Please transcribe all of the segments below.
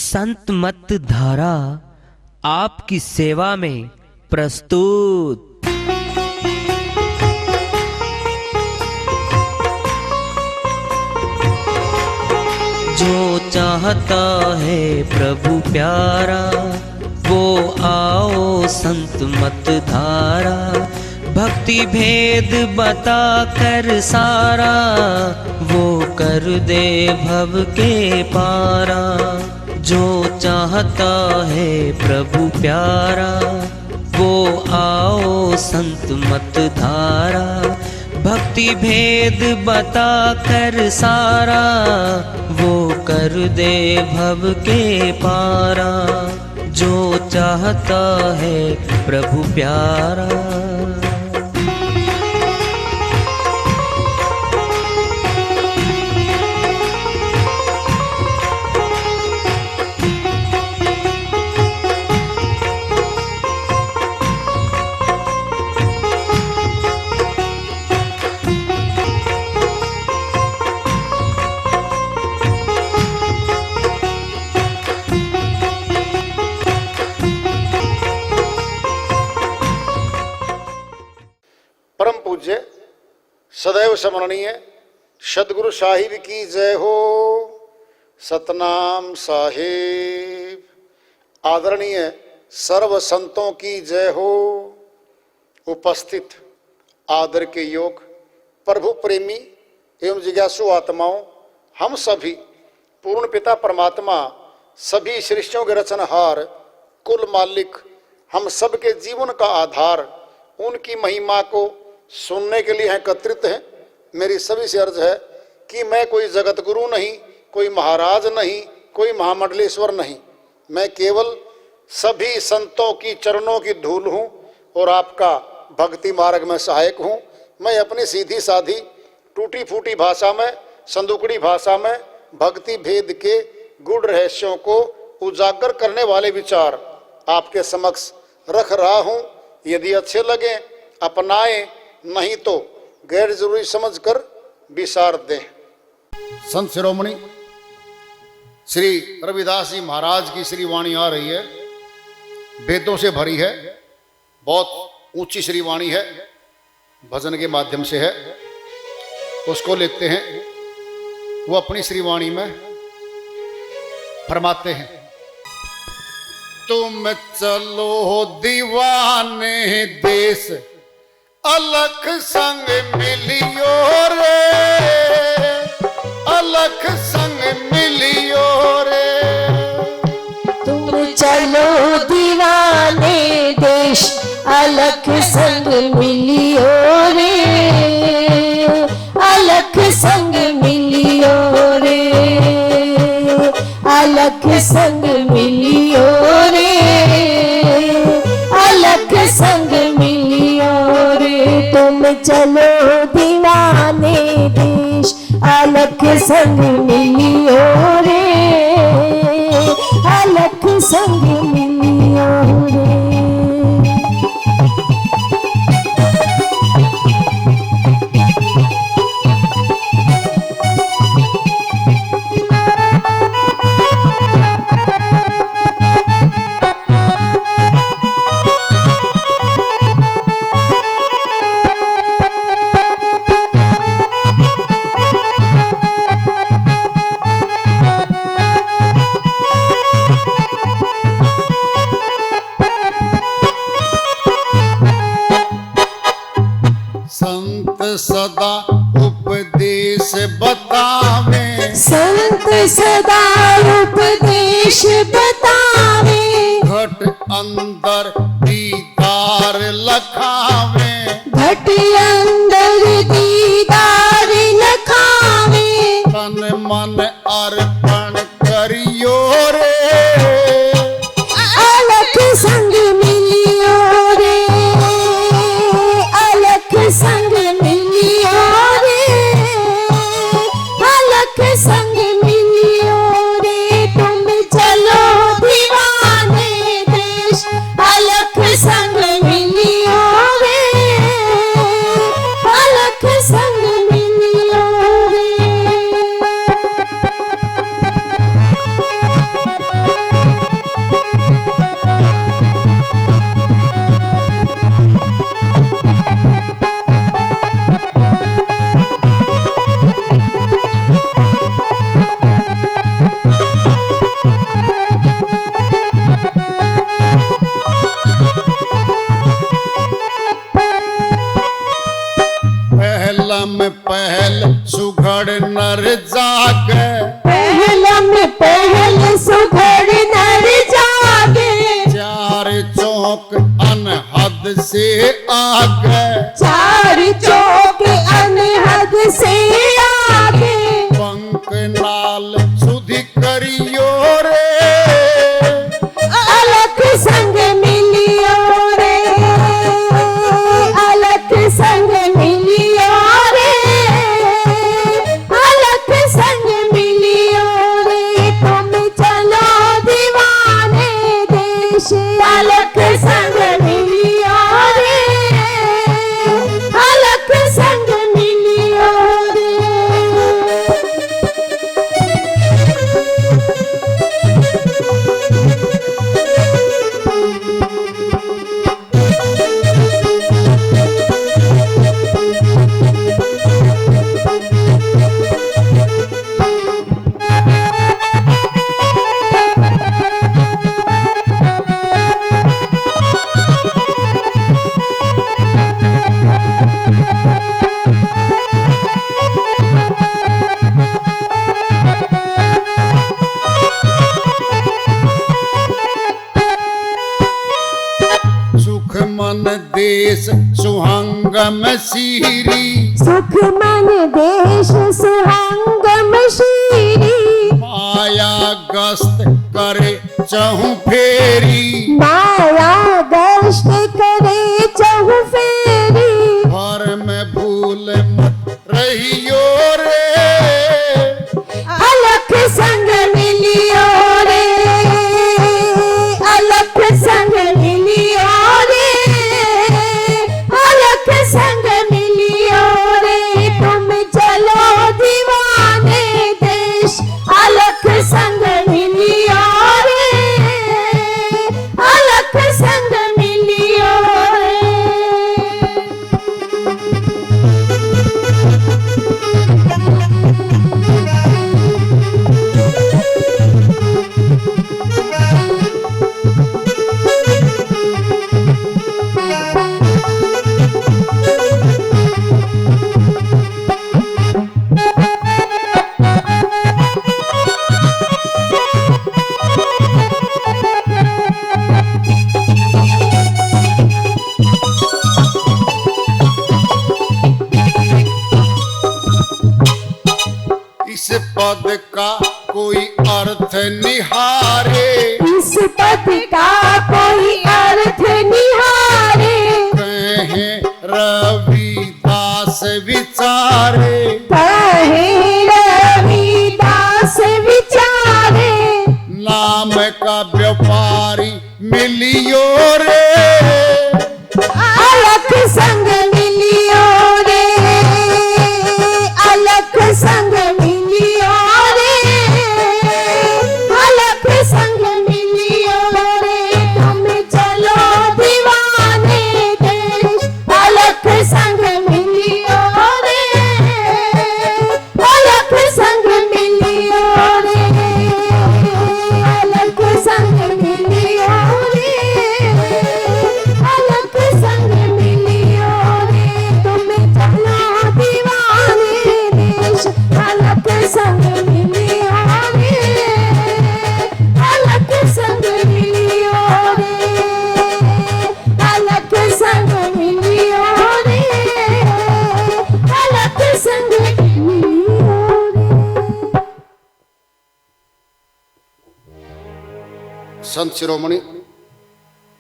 संत मत धारा आपकी सेवा में प्रस्तुत। जो चाहता है प्रभु प्यारा वो आओ संत मत धारा, भक्ति भेद बता कर सारा वो कर दे भव के पारा। जो चाहता है प्रभु प्यारा वो आओ संत मत धारा, भक्ति भेद बता कर सारा वो कर दे भव के पारा। जो चाहता है प्रभु प्यारा। परम पूज्य सदैव स्मरणीय सदगुरु साहिब की जय हो। सतनाम साहिब। आदरणीय सर्व संतों की जय हो। उपस्थित आदर के योग प्रभु प्रेमी एवं जिज्ञासु आत्माओं, हम सभी पूर्ण पिता परमात्मा सभी सृष्टियों के रचनहार कुल मालिक, हम सबके जीवन का आधार, उनकी महिमा को सुनने के लिए एकत्रित हैं। मेरी सभी से अर्ज है कि मैं कोई जगत गुरु नहीं, कोई महाराज नहीं, कोई महामंडलेश्वर नहीं, मैं केवल सभी संतों की चरणों की धूल हूँ और आपका भक्ति मार्ग में सहायक हूँ। मैं अपनी सीधी साधी टूटी फूटी भाषा में, संदुकड़ी भाषा में भक्ति भेद के गूढ़ रहस्यों को उजागर करने वाले विचार आपके समक्ष रख रहा हूँ। यदि अच्छे लगे अपनाएं, नहीं तो गैर जरूरी समझकर विसार दें। संत शिरोमणि श्री रविदास जी महाराज की श्री वाणी आ रही है, वेदों से भरी है, बहुत ऊंची श्री वाणी है, भजन के माध्यम से है। उसको लेते हैं। वो अपनी श्री वाणी में फरमाते हैं, तुम चलो दीवाने देश अलख संग मिलियो रे, अलख संग मिलियो रे। तुम चलो दीवाने देश अलख संग मिलियो रे, अलख संग मिलियो रे, अलख संग मिलियो रे, अलख संग मिलियो रे। तुम चलो दीवाने देश अलख संग मिलियो रे, अलख संग मिलियो रे। संत सदा उपदेश बतावे, संत सदा उपदेश बतावे, घट अंदर दीदार लखावे, घट अंदर दीदार लखावे। तन मन अर्पण करियो रे, अलख संग मिलियो रे, अलख संग मिलियो रे, अलख संग मिलियो रे। तुम चलो दीवाने देश अलख संग मिलियो रे, अलख संग मिलियो रे। आगे, पहला में पहल सुघड़ नर जागे, चार चौक अनहद से आगे, चार चौक अनहद से आगे, पंख नाल सुधि करियो रे, अलख संग मिलियो रे, अलख संग मिलियो रे, अलख संग मिलियो रे, तुम चलो दीवाने देश, अलख संग मिलियो रे, अलख संग मिलियो रे। सुख मन देश सुहंगम सीरी, सुख मन देश सुहंगम शीरी, माया गस्त करे चहु फेरी, माया गश्त करे चहु फेरी, भर में भूल मत रहियो रे, अलख संग मिलियो रे, अलख संग मिलियो रे, अलख संग मिलियो रे, तुम चलो दीवाने देश, अलख संग मिलियो रे, अलख संग मिलियो रे। इस पद का कोई अर्थ निहारे, इस पद का कोई अर्थ निहारे, कहे रविदास विचारे, कहे रविदास विचारे, नाम का व्यापारी मिलियो रे, अलख संग मिलियो रे, अलख संग मिलियो रे, अलख संग मिलियो रे, तुम चलो दीवाने देश, अलख संग मिलियो रे, अलख संग मिलियो रे, अलख संग मिलियो रे, अलख संग मिलियो रे, तुम चलो दीवाने देश, अलख संग मिलियो रे, अलख संग मिलियो रे, अलख संग मिलियो रे, अलख संग मिलियो रे। संत शिरोमणि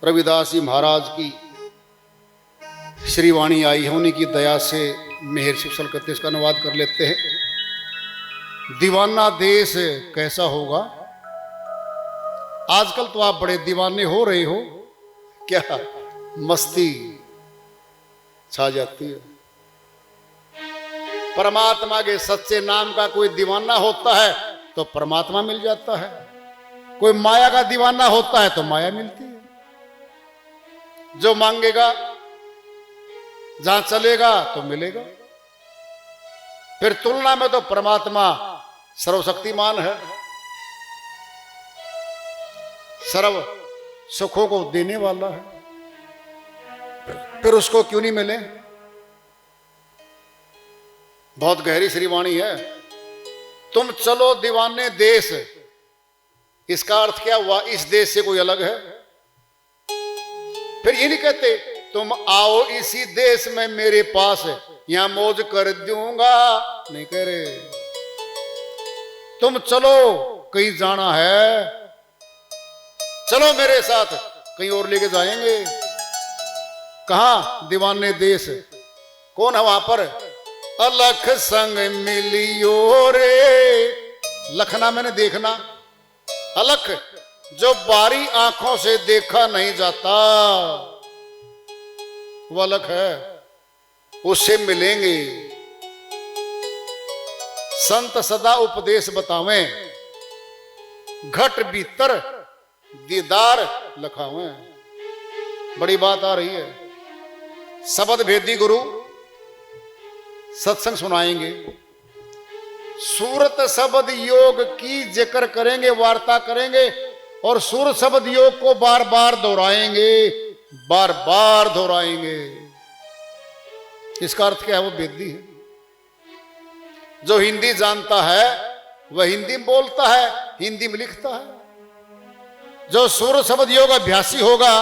रविदास जी महाराज की श्रीवाणी आई है, उन्हीं की दया से मेहर शिवसल करते इसका अनुवाद कर लेते हैं। दीवाना देश कैसा होगा? आजकल तो आप बड़े दीवाने हो रहे हो, क्या मस्ती छा जाती है। परमात्मा के सच्चे नाम का कोई दीवाना होता है तो परमात्मा मिल जाता है, कोई माया का दीवाना होता है तो माया मिलती है। जो मांगेगा, जहां चलेगा तो मिलेगा। फिर तुलना में तो परमात्मा सर्वशक्तिमान है, सर्व सुखों को देने वाला है। फिर उसको क्यों नहीं मिले? बहुत गहरी श्रीवाणी है। तुम चलो दीवाने देश, इसका अर्थ क्या हुआ? इस देश से कोई अलग है? फिर ये नहीं कहते तुम आओ इसी देश में मेरे पास, यहां मौज कर दूंगा, नहीं कह रहे। तुम चलो, कहीं जाना है, चलो मेरे साथ, कहीं और लेके जाएंगे। कहां? दीवाने देश। कौन है वहां पर? अलख संग मिलियो रे। लखना मैंने देखना, अलख जो बारी आंखों से देखा नहीं जाता, वो अलख है, उससे मिलेंगे। संत सदा उपदेश बतावें, घट भीतर दीदार लखावें। बड़ी बात आ रही है। शब्द भेदी गुरु सत्संग सुनाएंगे, सूरत शब्द योग की जिक्र करेंगे, वार्ता करेंगे, और सूरत शब्द योग को बार बार दोहराएंगे, बार बार दोहराएंगे। इसका अर्थ क्या है? वो वेदी है। जो हिंदी जानता है वह हिंदी में बोलता है, हिंदी में लिखता है। जो सूरत शब्द योग अभ्यासी होगा,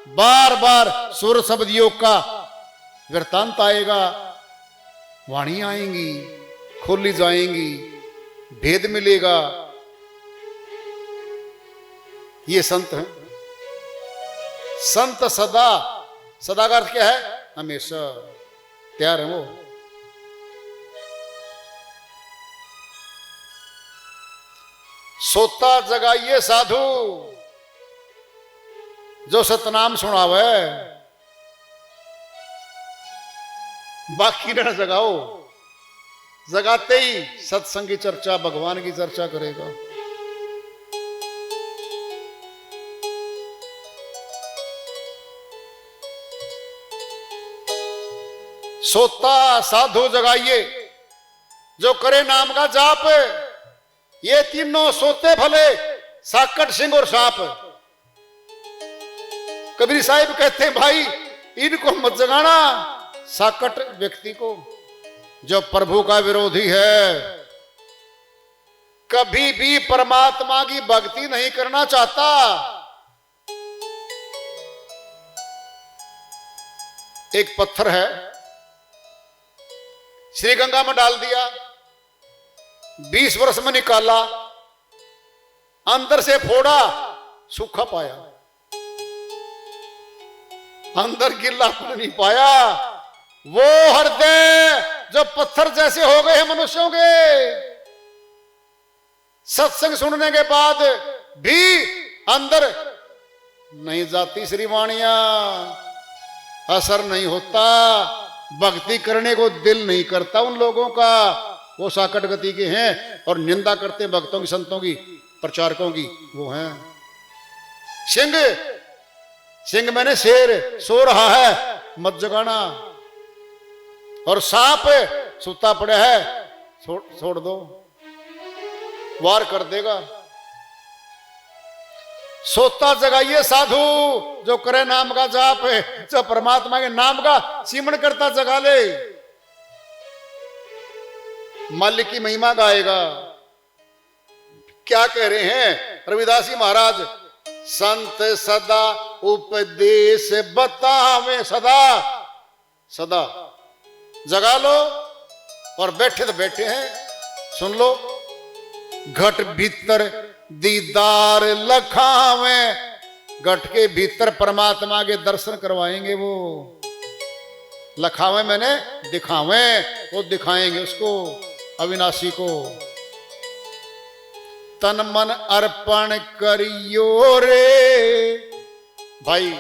बार बार सूरत शब्द योग का वृत्तांत आएगा, वाणी आएंगी, खोली जाएंगी, भेद मिलेगा। ये संत हैं। संत सदा, सदा का अर्थ क्या है? हमेशा तैयार है वो। सोता जगाइए साधु, जो सतनाम सुनावे, बाकी न जगाओ। जगाते ही सत्संग की चर्चा, भगवान की चर्चा करेगा। सोता साधु जगाइए, जो करे नाम का जाप। ये तीनों सोते भले, साकट, सिंह और सांप। कबीर साहिब कहते हैं भाई इनको मत जगाना। साकट व्यक्ति को, जो प्रभु का विरोधी है, कभी भी परमात्मा की भक्ति नहीं करना चाहता। एक पत्थर है, श्री गंगा में डाल दिया, 20 वर्ष में निकाला, अंदर से फोड़ा, सूखा पाया, अंदर गिल्ला नहीं पाया। वो हृदय जो पत्थर जैसे हो गए हैं मनुष्यों के, सत्संग सुनने के बाद भी अंदर नहीं जाती श्रीवाणियां, असर नहीं होता, भक्ति करने को दिल नहीं करता उन लोगों का। वो साकट गति के हैं और निंदा करते हैं भक्तों की, संतों की, प्रचारकों की। वो हैं सिंह। सिंह मैंने शेर सो रहा है, मत जगाना। और सांप सुता पड़ा है, छोड़ दो, वार कर देगा। सोता जगाइए साधु, जो करे नाम का जाप है, जो परमात्मा के नाम का सिमरण करता जगा ले, मालिक की महिमा गाएगा। क्या कह रहे हैं रविदास जी महाराज? संत सदा उपदेश बतावे, सदा सदा जगा लो। और बैठे तो बैठे हैं, सुन लो। घट भीतर दीदार लखावे, घट के भीतर परमात्मा के दर्शन करवाएंगे वो। लखावे मैंने दिखावे, वो दिखाएंगे उसको, अविनाशी को। तन मन अर्पण करियो रे। भाई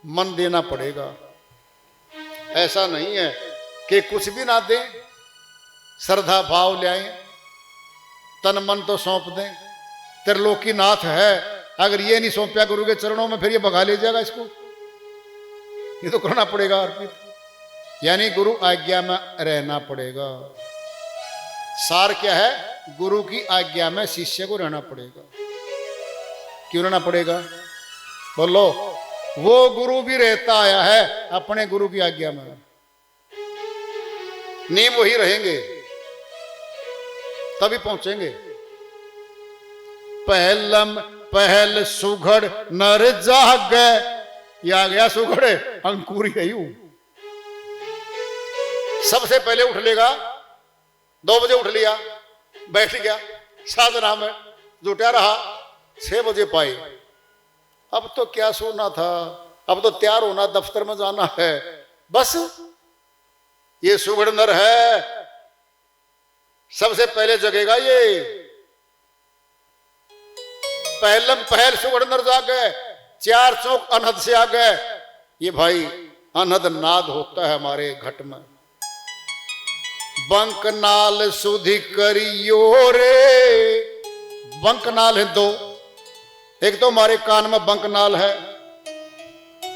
मन देना पड़ेगा, ऐसा नहीं है कि कुछ भी ना दें, श्रद्धा भाव ले आए, तन मन तो सौंप दें। त्रिलोकी नाथ है, अगर ये नहीं सौंपया गुरु के चरणों में, फिर ये भगा ले जाएगा इसको। ये तो करना पड़ेगा अर्पित, यानी गुरु आज्ञा में रहना पड़ेगा। सार क्या है? गुरु की आज्ञा में शिष्य को रहना पड़ेगा। क्यों रहना पड़ेगा? बोलो। वो गुरु भी रहता आया है अपने गुरु की आज्ञा में, नियम वही रहेंगे। तभी पहुंचेंगे। पहलम पहल सुघड़ नर जाग, ये आ गया सुघड़ अंकुरी है यू। सबसे पहले उठ लेगा, 2 बजे उठ लिया, बैठ गया साधना में जुटा रहा, 6 बजे पाए। अब तो क्या सोना था, अब तो तैयार होना, दफ्तर में जाना है। बस ये सुघड़ नर है, सबसे पहले जगेगा ये। पहलम पहल सुघड़ नर जागे, 4 चौक अनहद से आ गए। ये भाई अनहद नाद होता है हमारे घट में। बंक नाल सुधि करियो रे, बंक नाल है 2, एक तो हमारे कान में बंक नाल है,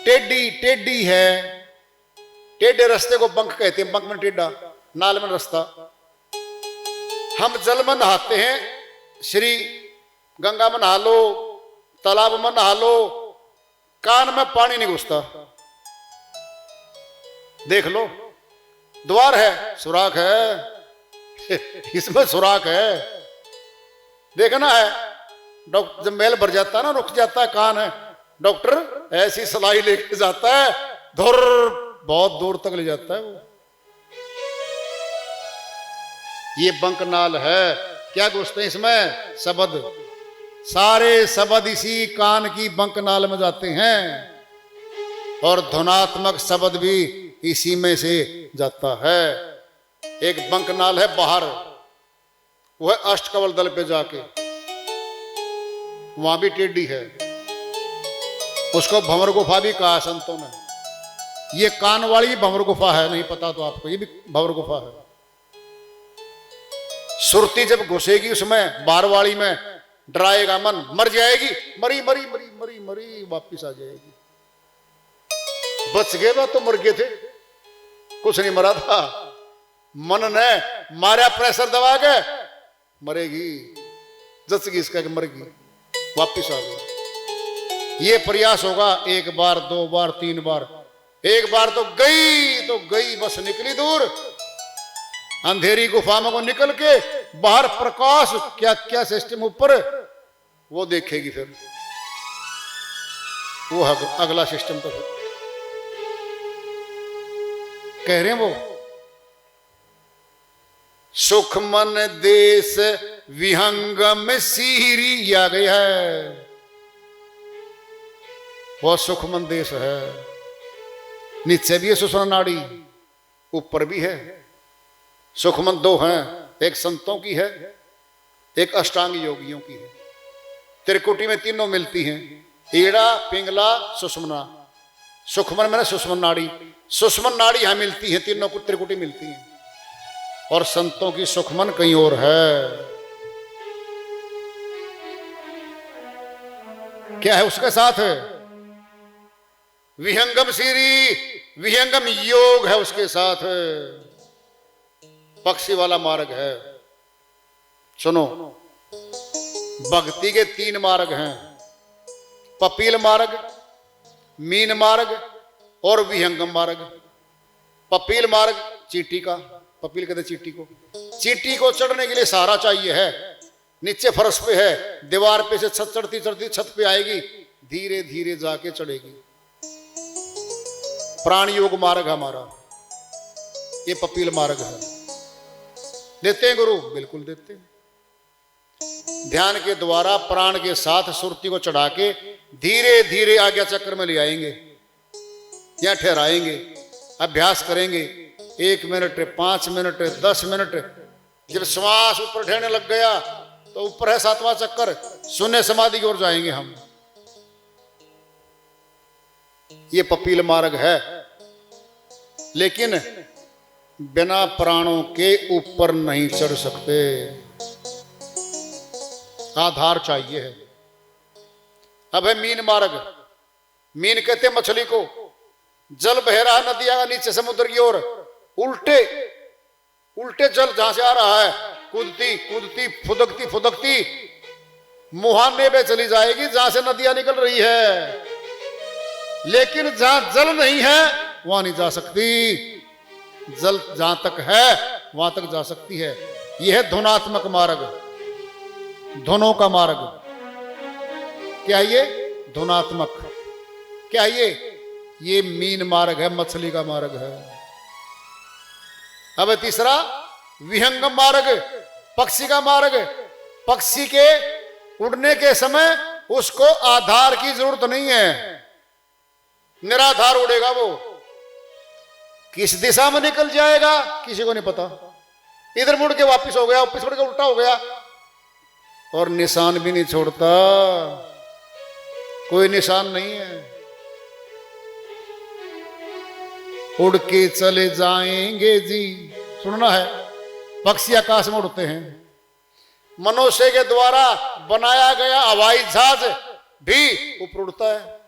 टेढ़ी टेढ़ी है, टेढ़े रास्ते को बंक कहते हैं, बंक में टेढ़ा, नाल में रास्ता। हम जल में नहाते हैं, श्री गंगा में नहा लो, तालाब में नहा लो, कान में पानी नहीं घुसता। देख लो, द्वार है, सुराख है इसमें सुराख है, देखना है। डॉक्टर जब मैल भर जाता है ना, रुक जाता है कान है, डॉक्टर ऐसी सलाई लेके जाता है, धुर बहुत दूर तक ले जाता है वो। ये बंक नाल है, क्या घुसते हैं इसमें? शब्द, सारे शब्द इसी कान की बंक नाल में जाते हैं, और ध्वनात्मक शब्द भी इसी में से जाता है। एक बंक नाल है बाहर, वह अष्टकमल दल पे जाके, वहां भी टेढ़ी है, उसको भंवर गुफा भी कहा संतों ने। ये कान वाली भंवर गुफा है, नहीं पता तो आपको, ये भी भंवर गुफा है। सुरती जब घुसेगी उसमें, बार वाली में, डराएगा मन, मर जाएगी, मरी मरी मरी मरी मरी, वापिस आ जाएगी। बच गए बा तो मर गए थे, कुछ नहीं मरा था, मन ने मारा, प्रेशर दबा के मरेगी, जच गई इसका कि मरेगी, वापिस आ गई। ये प्रयास होगा 1 बार 2 बार 3 बार, 1 बार तो गई बस निकली दूर, अंधेरी गुफा में को निकल के बाहर प्रकाश, क्या क्या सिस्टम ऊपर, वो देखेगी, फिर वो अगला सिस्टम तो कह रहे हैं वो। सुख मन देश विहंगम सीरी आ गई है, बहुत सुख मन देश है। नीचे भी है सुषुम्ना नाड़ी, ऊपर भी है। सुखमन 2 हैं, एक संतों की है, एक अष्टांग योगियों की है। त्रिकुटी में तीनों मिलती हैं, ईड़ा पिंगला सुषुम्ना। सुखमन में सुषुम्ना नाड़ी, सुषुम्ना नाड़ी यहां मिलती है, तीनों को त्रिकुटी मिलती है। और संतों की सुखमन कहीं और है। क्या है उसके साथ? विहंगम सीरी, विहंगम योग है उसके साथ, पक्षी वाला मार्ग है। सुनो, भक्ति के 3 मार्ग हैं, पपील मार्ग, मीन मार्ग और विहंगम मार्ग। पपील मार्ग चींटी का, पपील कहते चींटी को। चींटी को चढ़ने के लिए सहारा चाहिए है, नीचे फर्श पे है, दीवार पे से छत चढ़ती चढ़ती छत पे आएगी, धीरे धीरे जाके चढ़ेगी। प्राण योग मार्ग हमारा, ये पपील मार्ग है। देते हैं गुरु? बिल्कुल देते हैं। ध्यान के द्वारा प्राण के साथ सुरती को चढ़ा के धीरे धीरे आज्ञा चक्र में ले आएंगे, या ठहराएंगे, अभ्यास करेंगे। 1 मिनट, 5 मिनट, 10 मिनट। जब श्वास ऊपर ठहरने लग गया तो ऊपर है 7वां चक्कर, शून्य समाधि की ओर जाएंगे हम। ये पपील मार्ग है, लेकिन बिना प्राणों के ऊपर नहीं चढ़ सकते, आधार चाहिए है। अब है मीन मार्ग। मीन कहते हैं मछली को। जल बह रहा है नदिया नीचे समुद्र की ओर, उल्टे उल्टे जल जहां से आ रहा है, कूदती कूदती फुदकती फुदकती मुहाने पे चली जाएगी जहां से नदियां निकल रही है। लेकिन जहां जल नहीं है वहां नहीं जा सकती, जल जहां तक है वहां तक जा सकती है। यह है धुनात्मक मार्ग, धुनों का मार्ग। क्या ये? धुनात्मक। क्या ये मीन मार्ग है, मछली का मार्ग है। अब तीसरा विहंगम मार्ग, पक्षी का मार्ग। पक्षी के उड़ने के समय उसको आधार की जरूरत नहीं है, निराधार उड़ेगा वो। किस दिशा में निकल जाएगा किसी को नहीं पता। इधर मुड़ के वापस हो गया, वापस मुड़ के उल्टा हो गया, और निशान भी नहीं छोड़ता, कोई निशान नहीं है। उड़ के चले जाएंगे जी, सुनना है। पक्षी आकाश में उड़ते हैं। मनुष्य के द्वारा बनाया गया हवाई जहाज भी ऊपर उड़ता है।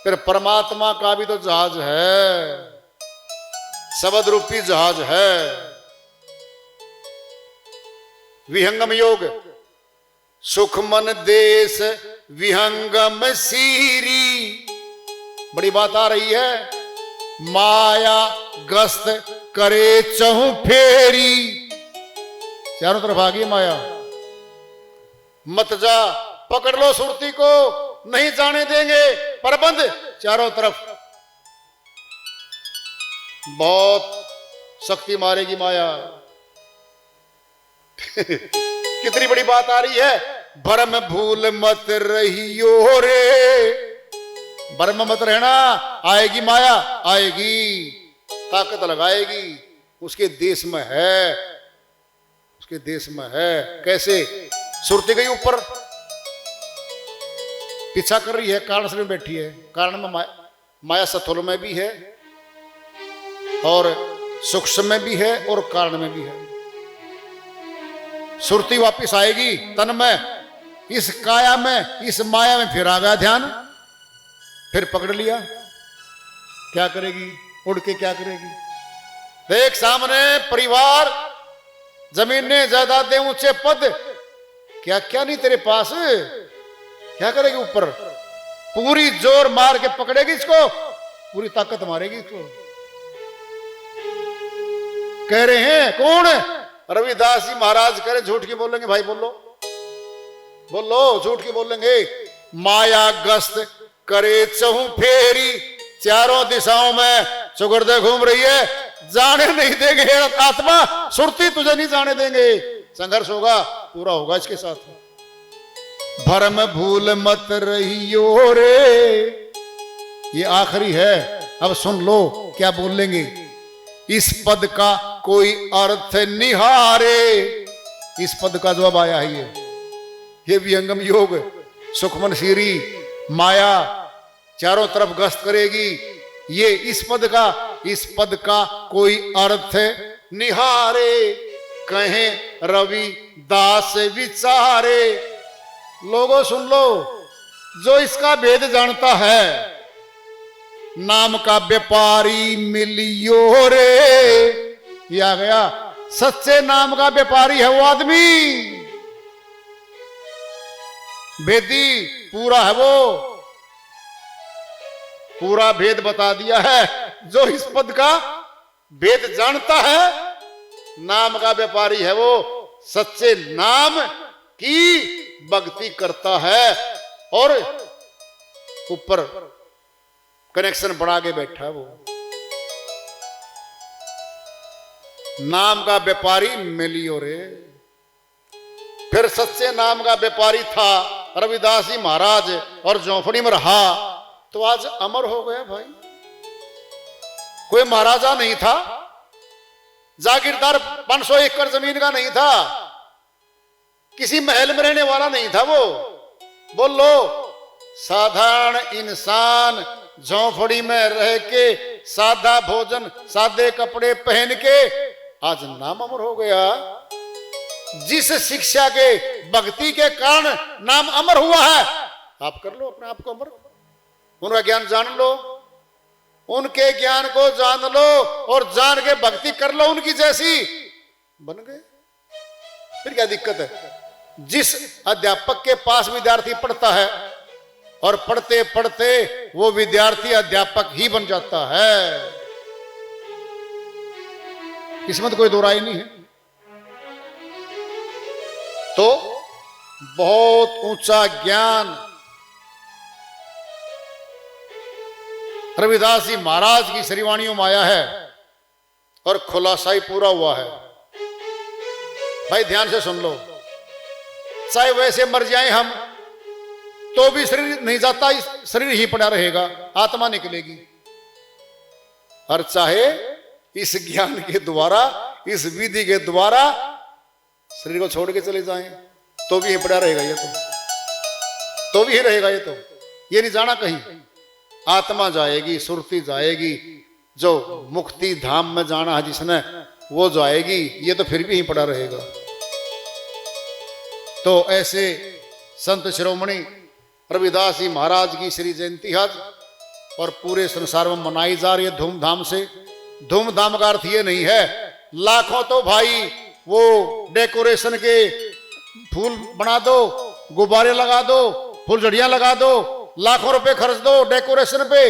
फिर परमात्मा का भी तो जहाज है, शब्द रूपी जहाज है। विहंगम योग, सुख मन देश विहंगम सीरी। बड़ी बात आ रही है। माया गस्त करे चहु फेरी, चारों तरफ आ गई माया। मत जा, पकड़ लो सुरती को, नहीं जाने देंगे, प्रबंध चारों तरफ। बहुत शक्ति मारेगी माया। कितनी बड़ी बात आ रही है। भरम भूल मत रहियो रे, भरम मत रहना, आएगी माया, आएगी, ताकत लगाएगी। उसके देश में है, उसके देश में है। कैसे? सुरती गई ऊपर, पीछा कर रही है, कारण से में बैठी है। कारण में माया सथुल में भी है, और सूक्ष्म में भी है, और कारण में भी है। सुरती वापिस आएगी तन में, इस काया में, इस माया में फिर आ गया ध्यान, फिर पकड़ लिया। क्या करेगी? उड़ के क्या करेगी? देख सामने परिवार, जमीनें, जायदादें, ऊंचे पद, क्या क्या नहीं तेरे पास। क्या करेगी? ऊपर पूरी जोर मार के पकड़ेगी इसको, पूरी ताकत मारेगी इसको। कह रहे हैं कौन? रविदास जी महाराज कह रहे, झूठ की बोलेंगे भाई, बोलो बोलो, झूठ की बोलेंगे। माया गस्त करे चहु फेरी, चारों दिशाओं में चुगरदे घूम रही है, जाने नहीं देंगे आत्मा, सुरती तुझे नहीं जाने देंगे। संघर्ष होगा, पूरा होगा इसके साथ। भरम भूल मत रहियो रे, ये आखिरी है। अब सुन लो क्या बोलेंगे। इस पद का कोई अर्थ निहारे, इस पद का जवाब आया है। ये विहंगम योग, सुखमन सीरी, माया चारों तरफ गश्त करेगी। ये इस पद का कोई अर्थ निहारे, कहे रविदास विचारे। लोगों सुन लो, जो इसका भेद जानता है, नाम का व्यापारी मिलियो रे। ये आ गया, सच्चे नाम का व्यापारी है वो आदमी, भेदी पूरा है वो, पूरा भेद बता दिया है। जो इस पद का भेद जानता है, नाम का व्यापारी है वो, सच्चे नाम की भक्ति करता है, और ऊपर कनेक्शन बढ़ा के बैठा है वो। नाम का व्यापारी मिलियो रे। फिर सच्चे नाम का व्यापारी था रविदास जी महाराज, और झोंपड़ी में रहा तो आज अमर हो गया भाई। कोई महाराजा नहीं था, जागीरदार 500 एकड़ जमीन का नहीं था, किसी महल में रहने वाला नहीं था वो। बोलो, साधारण इंसान झोंपड़ी में रह के, सादा भोजन, सादे कपड़े पहन के आज नाम अमर हो गया। जिस शिक्षा के, भक्ति के कारण नाम अमर हुआ है, आप कर लो अपने आप को अमर। उनका ज्ञान जान लो, उनके ज्ञान को जान लो, और जान के भक्ति कर लो उनकी जैसी, बन गए। फिर क्या दिक्कत है? जिस अध्यापक के पास विद्यार्थी पढ़ता है, और पढ़ते पढ़ते वो विद्यार्थी अध्यापक ही बन जाता है। इसमें तो कोई दो राय नहीं है। तो बहुत ऊंचा ज्ञान रविदास जी महाराज की श्रीवाणियों में आया है और खुलासाई पूरा हुआ है। भाई ध्यान से सुन लो, चाहे वैसे मर जाए हम तो भी शरीर नहीं जाता, शरीर ही पड़ा रहेगा, आत्मा निकलेगी। और चाहे इस ज्ञान के द्वारा, इस विधि के द्वारा शरीर को छोड़ के चले जाएं तो भी ये पड़ा रहेगा, ये तो भी ही रहेगा। ये नहीं जाना कहीं, आत्मा जाएगी, सुरती जाएगी, जो मुक्ति धाम में जाना है जिसने वो जाएगी, ये तो फिर भी ही पड़ा रहेगा। तो ऐसे संत शिरोमणि रविदास जी महाराज की श्री जयंती आज और पूरे संसार में मनाई जा रही है धूमधाम से। धूमधाम का अर्थ ये नहीं है लाखों तो भाई वो डेकोरेशन के फूल बना दो, गुब्बारे लगा दो, फुलझड़ियां लगा दो, लाखों रुपए खर्च दो डेकोरेशन पे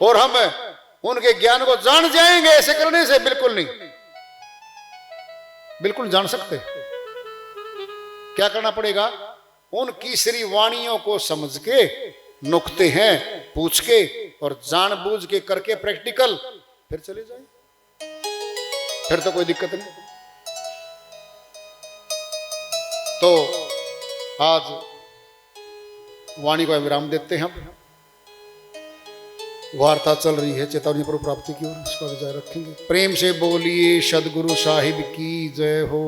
और हम उनके ज्ञान को जान जाएंगे। ऐसे करने से बिल्कुल नहीं, बिल्कुल जान सकते। क्या करना पड़ेगा? उनकी श्री वाणियों को समझ के, नुक्ते हैं पूछ के और जानबूझ के करके प्रैक्टिकल, फिर चले जाए, फिर तो कोई दिक्कत नहीं। तो आज वाणी को विराम देते हैं हम। वार्ता चल रही है चेतावनी पर प्राप्ति की ओर, इसका विचार रखेंगे। प्रेम से बोलिए सदगुरु साहिब की जय हो।